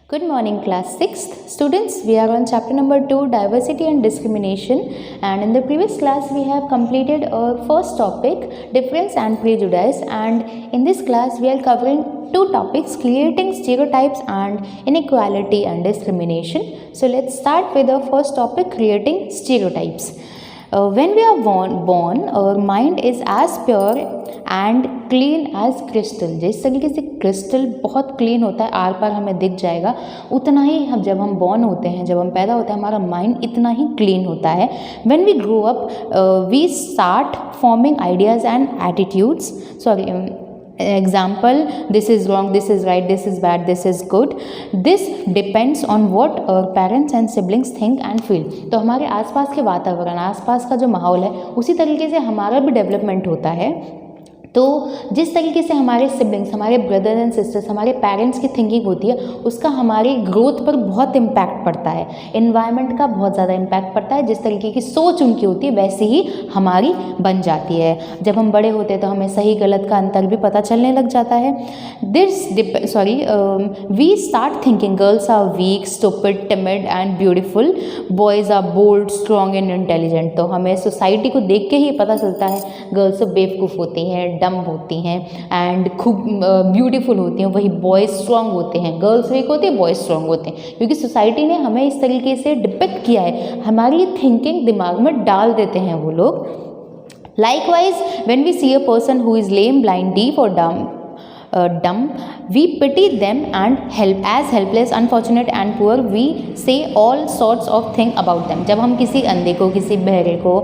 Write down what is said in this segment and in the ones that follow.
Good morning, class 6th. Students, we are on chapter number 2, diversity and discrimination, and in the previous class we have completed our first topic, difference and prejudice, and in this class we are covering two topics, creating stereotypes and inequality and discrimination. So let's start with the first topic, creating stereotypes. When we are born, our mind is as pure and clean as crystal. जिस तरीके से crystal बहुत clean होता है, are पार हमें दिख जाएगा, उतना ही हम जब हम बॉर्न होते हैं, जब हम पैदा होते हैं, हमारा माइंड इतना ही क्लीन होता है. When we grow up we start forming ideas and attitudes. Sorry, example, this is wrong, this is right, this is bad, this is good. This depends on what our parents and siblings think and feel. तो हमारे आसपास के वातावरण, आसपास का जो माहौल है, उसी तरीके से हमारा भी डेवलपमेंट होता है. तो जिस तरीके से हमारे सिबलिंग्स, हमारे ब्रदर्स एंड सिस्टर्स, हमारे पेरेंट्स की थिंकिंग होती है, उसका हमारी ग्रोथ पर बहुत इम्पैक्ट पड़ता है. इन्वायरमेंट का बहुत ज़्यादा इम्पैक्ट पड़ता है. जिस तरीके की सोच उनकी होती है वैसे ही हमारी बन जाती है. जब हम बड़े होते हैं तो हमें सही गलत का अंतर भी पता चलने लग जाता है. We start thinking girls are weak, stupid, timid and beautiful, boys are bold, strong and intelligent. तो हमें सोसाइटी को देख के ही पता चलता है गर्ल्स तो बेवकूफ़ होती हैं, डम होती हैं एंड खूब ब्यूटीफुल होती हैं. वही बॉयज़ स्ट्रॉन्ग होते हैं, गर्ल्स वीक होती है, बॉयज़ स्ट्रॉन्ग होते हैं. क्योंकि सोसाइटी ने हमें इस तरीके से डिपिक्ट किया है, हमारी थिंकिंग दिमाग में डाल देते हैं वो लोग. Likewise, when we see a person who is lame, blind, deaf or dumb, we pity them and helpless, unfortunate and poor. We say all sorts of things about them. जब हम किसी अंधे को, किसी बहरे को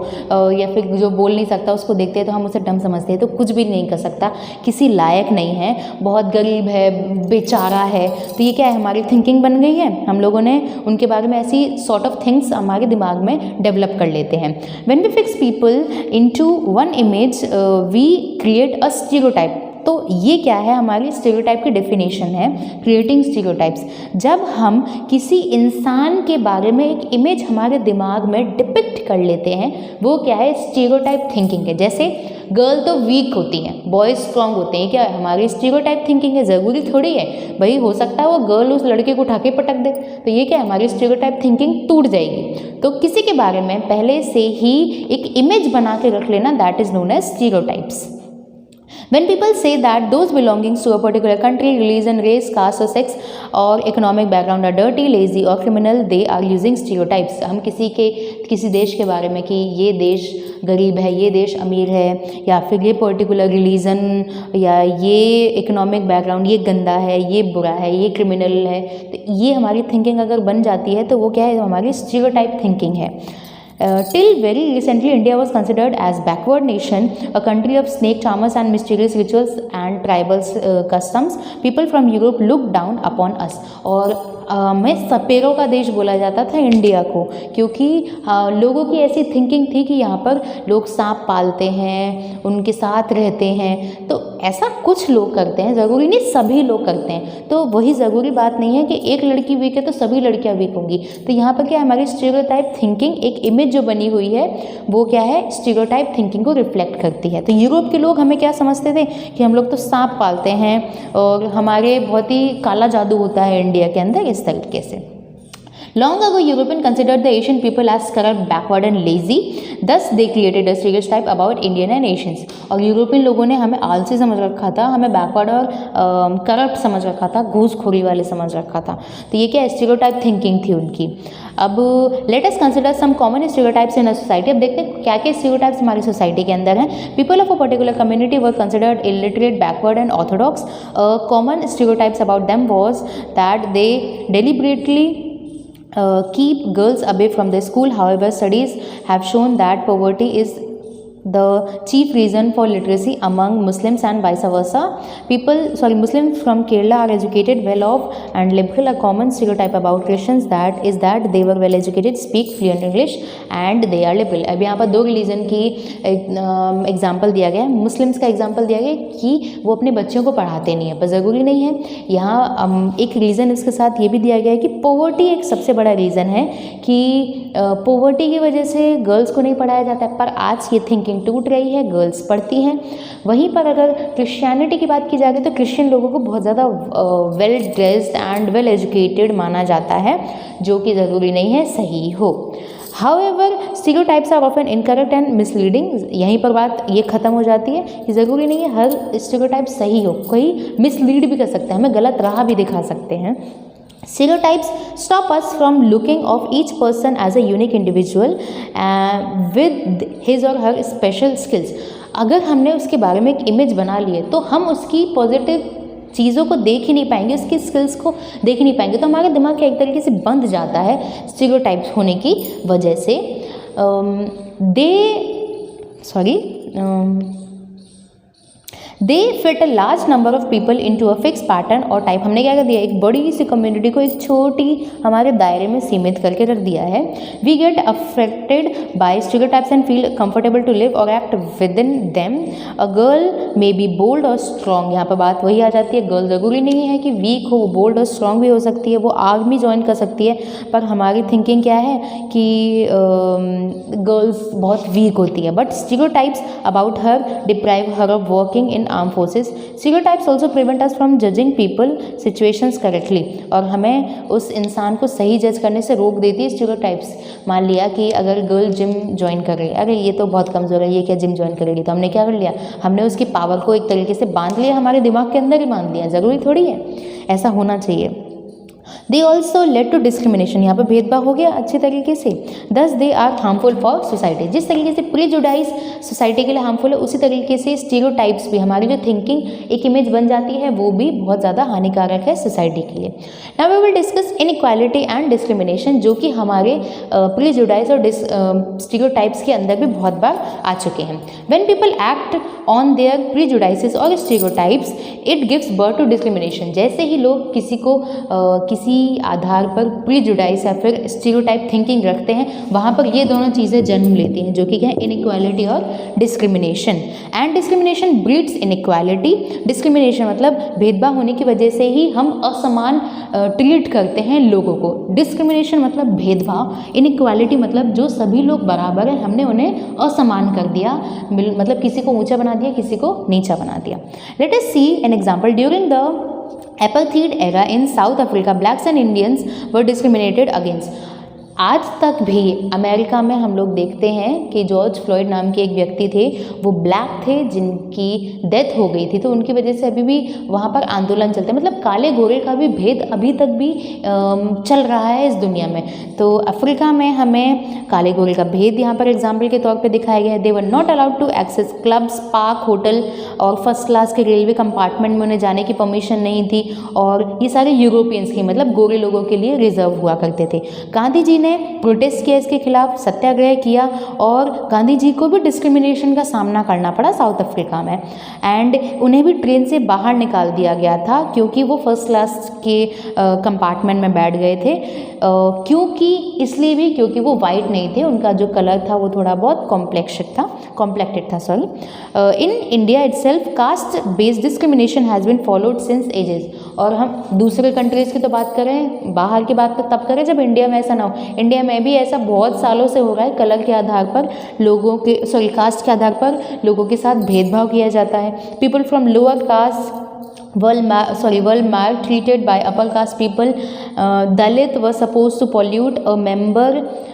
या फिर जो बोल नहीं सकता उसको देखते हैं तो हम उसे डम समझते हैं, तो कुछ भी नहीं कर सकता, किसी लायक नहीं है, बहुत गरीब है, बेचारा है. तो ये क्या है, हमारी थिंकिंग बन गई है. हम लोगों ने उनके बारे में ऐसी सॉर्ट ऑफ थिंग्स हमारे दिमाग में डेवलप कर लेते हैं. When we fix people into one image we create a stereotype. तो ये क्या है, हमारी स्टीरियोटाइप की डेफिनेशन है, क्रिएटिंग स्टीरियोटाइप्स. जब हम किसी इंसान के बारे में एक इमेज हमारे दिमाग में डिपिक्ट कर लेते हैं, वो क्या है, स्टीरियोटाइप थिंकिंग है. जैसे गर्ल तो वीक होती हैं, बॉयज़ स्ट्रॉन्ग होते हैं, क्या है, हमारी स्टीरियोटाइप थिंकिंग है. ज़रूरी थोड़ी है भाई, हो सकता है वो गर्ल उस लड़के को उठा के पटक दे, तो ये क्या है, हमारी स्टीरियोटाइप थिंकिंग टूट जाएगी. तो किसी के बारे में पहले से ही एक इमेज बना के रख लेना, that is known as stereotypes. When people say that those belonging to a particular country, religion, race, caste or sex or economic background are dirty, lazy or criminal, they are using stereotypes. हम किसी देश के बारे में कि ये देश गरीब है, ये देश अमीर है, या फिर ये पर्टिकुलर रिलीजन या ये इकोनॉमिक बैकग्राउंड ये गंदा है, ये बुरा है, ये क्रिमिनल है, तो ये हमारी थिंकिंग अगर बन जाती है तो वो क्या है, हमारी स्टीरियोटाइप थिंकिंग है. Till very recently, India was considered as backward nation, a country of snake charmers and mysterious rituals and tribal customs. People from Europe looked down upon us. और में सपेरों का देश बोला जाता था इंडिया को, क्योंकि लोगों की ऐसी थिंकिंग थी कि यहाँ पर लोग सांप पालते हैं, उनके साथ रहते हैं. तो ऐसा कुछ लोग करते हैं, ज़रूरी नहीं सभी लोग करते हैं. तो वही ज़रूरी बात नहीं है कि एक लड़की वीक है तो सभी लड़कियाँ वीक होंगी. तो यहाँ पर क्या है, हमारी स्टीरियोटाइप थिंकिंग, एक इमेज जो बनी हुई है वो क्या है, स्टीरियोटाइप थिंकिंग को रिफ्लेक्ट करती है. तो यूरोप के लोग हमें क्या समझते थे कि हम लोग तो सांप पालते हैं और हमारे बहुत ही काला जादू होता है इंडिया के अंदर, इस तरीके से. Long ago, Europeans considered the Asian people as corrupt, backward and lazy. Thus, they created a stereotype about Indian and Asians. और यूरोपियन लोगों ने हमें आलसी समझ रखा था, हमें बैकवर्ड और करप्ट समझ रखा था, घूसखोरी वाले समझ रखा था. तो ये क्या स्टीरियोटाइप थिंकिंग थी उनकी. अब let us consider some common stereotypes in a society. अब देखते हैं क्या क्या स्टीरियोटाइप्स हमारी सोसाइटी के अंदर हैं. People of a particular community were considered illiterate, backward and Orthodox. Common stereotypes about them was that they deliberately keep girls away from the school. However, studies have shown that poverty is the chief reason for literacy among Muslims and vice versa. Muslims from Kerala are educated, well off and liberal. A common stereotype about Christians is that they were well educated, speak fluent English and they are liberal. अब यहाँ पर दो religion की example दिया गया है. Muslims का example दिया गया कि वो अपने बच्चों को पढ़ाते नहीं है, पर ज़रूरी नहीं है. यहाँ एक रीज़न इसके साथ ये भी दिया गया है कि पोवर्टी एक सबसे बड़ा रीज़न है कि पोवर्टी की वजह से गर्ल्स को नहीं पढ़ाया जाता है. पर आज ये थिंकिंग टूट रही है, गर्ल्स पढ़ती हैं। वहीं पर अगर क्रिश्चियनिटी की बात की जाए तो क्रिश्चियन लोगों को बहुत ज़्यादा well dressed and well educated माना जाता है, जो कि ज़रूरी नहीं है सही हो। However, stereotypes are often incorrect and misleading। यहीं पर बात ये ख़त्म हो जाती है कि ज़रूरी नहीं है हर stereotype सही हो, कोई मिसलीड भी कर सकता है, हमें गलत राह भी दिखा सकते हैं। Stereotypes stop us from looking of each person as a unique individual with his or her special skills। अगर हमने उसके बारे में एक इमेज बना ली है तो हम उसकी पॉजिटिव चीज़ों को देख ही नहीं पाएंगे, उसकी स्किल्स को देख ही नहीं पाएंगे, तो हमारा दिमाग क्या एक तरीके से बंद जाता है स्टीरियोटाइप्स होने की वजह से। दे fit a large number of people into a fix pattern और टाइप। हमने क्या कर दिया, एक बड़ी सी कम्युनिटी को एक छोटी हमारे दायरे में सीमित करके रख दिया है। We get affected by stereotypes and feel comfortable to live और act within them. A girl may be bold और स्ट्रॉन्ग। यहाँ पर बात वही आ जाती है, गर्ल ज़रूरी नहीं है कि वीक हो, वो बोल्ड और स्ट्रॉन्ग भी हो सकती है, वो आर्मी ज्वाइन कर सकती है। पर हमारी थिंकिंग क्या है कि गर्ल्स बहुत वीक होती है। But stereotypes about her deprive her of working in arm forces. Stereotypes also prevent us from judging people situations correctly. और हमें उस इंसान को सही जज करने से रोक देती है स्टीरियोटाइप्स। मान लिया कि अगर गर्ल जिम ज्वाइन कर रही है, अरे ये तो बहुत कमज़ोर है, ये क्या जिम ज्वाइन करेगी, तो हमने क्या कर लिया, हमने उसकी पावर को एक तरीके से बांध लिया, हमारे दिमाग के अंदर ही बांध लिया। ज़रूरी थोड़ी है ऐसा होना चाहिए। They also led to discrimination. यहाँ पर भेदभाव हो गया अच्छे तरीके से। Thus they are harmful for society. जिस तरीके से प्रीजुडाइज सोसाइटी के लिए हार्मफुल है, उसी तरीके से स्टीरियोटाइप्स भी, हमारी जो थिंकिंग एक इमेज बन जाती है, वो भी बहुत ज़्यादा हानिकारक है सोसाइटी के लिए। Now we will discuss inequality and discrimination, जो कि हमारे प्रीजुडाइज और स्टीरियोटाइप्स के अंदर भी बहुत बार आ चुके हैं। When people act on their prejudices और stereotypes it gives birth to discrimination. जैसे ही लोग किसी को किसी आधार पर प्रीजुडाइस या फिर स्टीरियोटाइप थिंकिंग रखते हैं, वहाँ पर ये दोनों चीज़ें जन्म लेती हैं, जो कि क्या है, इनइक्वालिटी और discrimination. And discrimination breeds inequality. Discrimination मतलब भेदभाव होने की वजह से ही हम असमान ट्रीट करते हैं लोगों को। डिस्क्रिमिनेशन मतलब भेदभाव, इनइक्वालिटी मतलब जो सभी लोग बराबर हैं, हमने उन्हें असमान कर दिया, मतलब किसी को ऊंचा बना दिया, किसी को नीचा बना दिया। Let us see an example. During the Apartheid era in South Africa, blacks and Indians were discriminated against। आज तक भी अमेरिका में हम लोग देखते हैं कि जॉर्ज फ्लॉयड नाम के एक व्यक्ति थे, वो ब्लैक थे, जिनकी डेथ हो गई थी, तो उनकी वजह से अभी भी वहाँ पर आंदोलन चलते हैं। मतलब काले गोरे का भी भेद अभी तक भी चल रहा है इस दुनिया में। तो अफ्रीका में हमें काले गोरे का भेद यहाँ पर एग्जाम्पल के तौर पर दिखाया गया है। They were not allowed to access clubs, park, hotel और फर्स्ट क्लास के रेलवे कंपार्टमेंट में उन्हें जाने की परमिशन नहीं थी। और ये सारे यूरोपियंस के, मतलब गोरे लोगों के लिए रिजर्व हुआ करते थे। गांधी जी ने प्रोटेस्ट किया, इसके खिलाफ सत्याग्रह किया, और गांधी जी को भी डिस्क्रिमिनेशन का सामना करना पड़ा साउथ अफ्रीका में। एंड उन्हें भी ट्रेन से बाहर निकाल दिया गया था, क्योंकि वो फर्स्ट क्लास के कंपार्टमेंट में बैठ गए थे। क्योंकि इसलिए भी क्योंकि वो वाइट नहीं थे, उनका जो कलर था वो थोड़ा बहुत कॉम्प्लेक्टेड था। In India itself caste based discrimination has been followed since ages. और हम दूसरे कंट्रीज़ की तो बात करें, बाहर की बात तो तब करें जब इंडिया में ऐसा ना हो। इंडिया में भी ऐसा बहुत सालों से हो रहा है, कलर के आधार पर लोगों के कास्ट के आधार पर लोगों के साथ भेदभाव किया जाता है। People from lower caste were maltreated by upper caste people. Dalit was supposed to pollute a member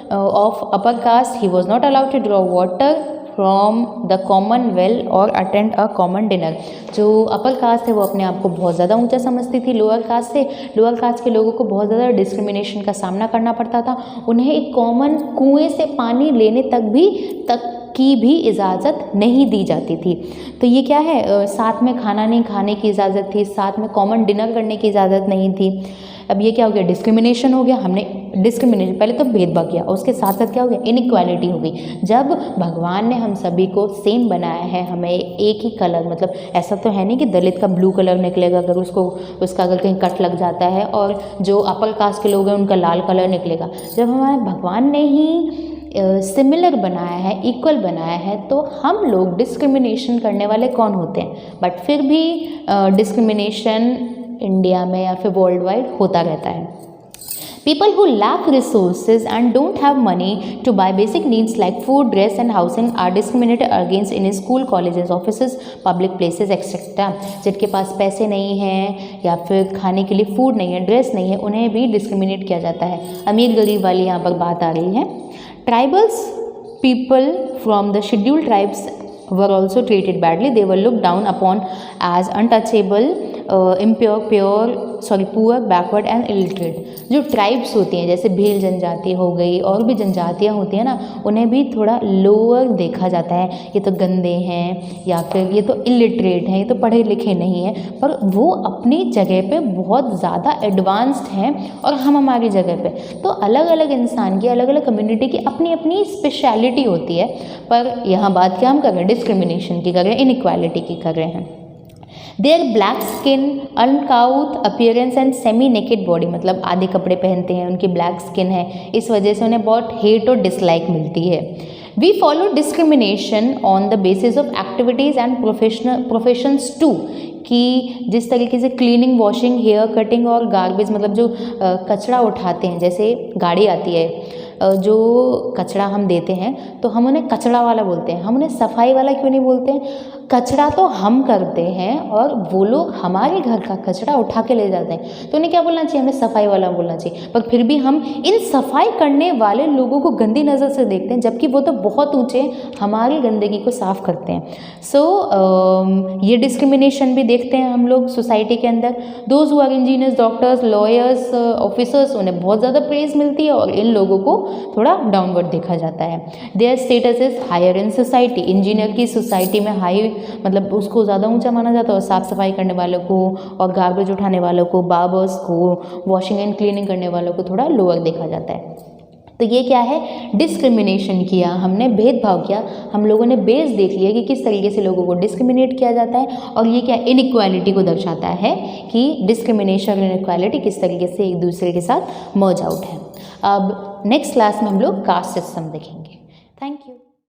of upper caste. He was not allowed to draw water from the common well और attend a common dinner. जो upper caste है वो अपने आप को बहुत ज़्यादा ऊंचा समझती थी लोअर कास्ट से। लोअर कास्ट के लोगों को बहुत ज़्यादा डिस्क्रिमिनेशन का सामना करना पड़ता था। उन्हें एक कॉमन कुएं से पानी लेने तक की भी इजाज़त नहीं दी जाती थी। तो ये क्या है, साथ में खाना नहीं खाने की इजाज़त थी, साथ में कॉमन डिनर करने की इजाज़त नहीं थी। अब ये क्या हो गया, डिस्क्रिमिनेशन हो गया। हमने डिस्क्रिमिनेशन, पहले तो भेदभाव किया, उसके साथ साथ क्या हो गया, इनइक्वालिटी हो गई। जब भगवान ने हम सभी को सेम बनाया है, हमें एक ही कलर, मतलब ऐसा तो है नहीं कि दलित का ब्लू कलर निकलेगा अगर उसका अगर कहीं कट लग जाता है, और जो अपर कास्ट के लोग हैं उनका लाल कलर निकलेगा। जब हमारे भगवान ने ही सिमिलर बनाया है, इक्वल बनाया है, तो हम लोग डिस्क्रिमिनेशन करने वाले कौन होते हैं। बट फिर भी डिस्क्रिमिनेशन इंडिया में या फिर वर्ल्ड वाइड होता रहता है। People who lack resources and don't have money to buy basic needs like food, dress and housing are discriminated against in school, colleges, offices, public places, etc. जिनके पास पैसे नहीं हैं या फिर खाने के लिए फूड नहीं है, ड्रेस नहीं है, उन्हें भी डिस्क्रिमिनेट किया जाता है। अमीर गरीब वाली यहाँ पर बात आ रही है। Tribals people from the scheduled tribes were also treated badly. They were looked down upon as untouchable, impure, poor, backward and illiterate. जो ट्राइब्स होती हैं जैसे भील जनजाति हो गई और भी जनजातियाँ होती हैं ना, उन्हें भी थोड़ा लोअर देखा जाता है। ये तो गंदे हैं या फिर ये तो इलिटरेट हैं, ये तो पढ़े लिखे नहीं हैं, पर वो अपनी जगह पे बहुत ज़्यादा एडवांस्ड हैं और हम हमारी जगह पे। तो अलग अलग इंसान की, अलग अलग कम्युनिटी की अपनी अपनी स्पेशलिटी होती है। पर यहाँ बात क्या हम कर रहे हैं? डिस्क्रिमिनेशन की कर रहे हैं, इनइक्वालिटी की कर रहे हैं। Their black skin, uncouth appearance and semi naked body, मतलब आधे कपड़े पहनते हैं, उनकी ब्लैक स्किन है, इस वजह से उन्हें बहुत हेट और डिसलाइक मिलती है। We follow discrimination on the basis of activities and professions too, कि जिस तरीके से क्लीनिंग, वॉशिंग, हेयर कटिंग और गार्बेज, मतलब जो कचरा उठाते हैं, जैसे गाड़ी आती है, जो कचरा हम देते हैं तो हम उन्हें कचरा वाला बोलते हैं, हम उन्हें सफाई वाला क्यों नहीं बोलते हैं? कचरा तो हम करते हैं और वो लोग हमारे घर का कचरा उठा के ले जाते हैं, तो उन्हें क्या बोलना चाहिए? हमें सफाई वाला बोलना चाहिए। पर फिर भी हम इन सफाई करने वाले लोगों को गंदी नज़र से देखते हैं, जबकि वो तो बहुत ऊँचे हमारी गंदगी को साफ़ करते हैं। सो ये डिस्क्रिमिनेशन भी देखते हैं हम लोग सोसाइटी के अंदर। Those who are engineers, doctors, lawyers, officers, उन्हें बहुत ज़्यादा प्रेज मिलती है और इन लोगों को थोड़ा डाउनवर्ड देखा जाता है। Their status is higher in society, engineer की सोसाइटी में हाई, मतलब उसको ज़्यादा ऊंचा माना जाता है, और साफ़ सफाई करने वालों को और गार्बेज उठाने वालों को, बार्बर्स को, वॉशिंग एंड क्लीनिंग करने वालों को थोड़ा लोअर देखा जाता है। तो ये क्या है? डिस्क्रिमिनेशन किया हमने, भेदभाव किया, हम लोगों ने बेस देख लिया कि किस तरीके से लोगों को डिस्क्रिमिनेट किया जाता है, और ये क्या इनइक्वालिटी को दर्शाता है कि डिस्क्रिमिनेशन और इनइक्वालिटी किस तरीके से एक दूसरे के साथ मर्ज आउट है। अब नेक्स्ट क्लास में हम लोग कास्ट सिस्टम देखेंगे। Thank you.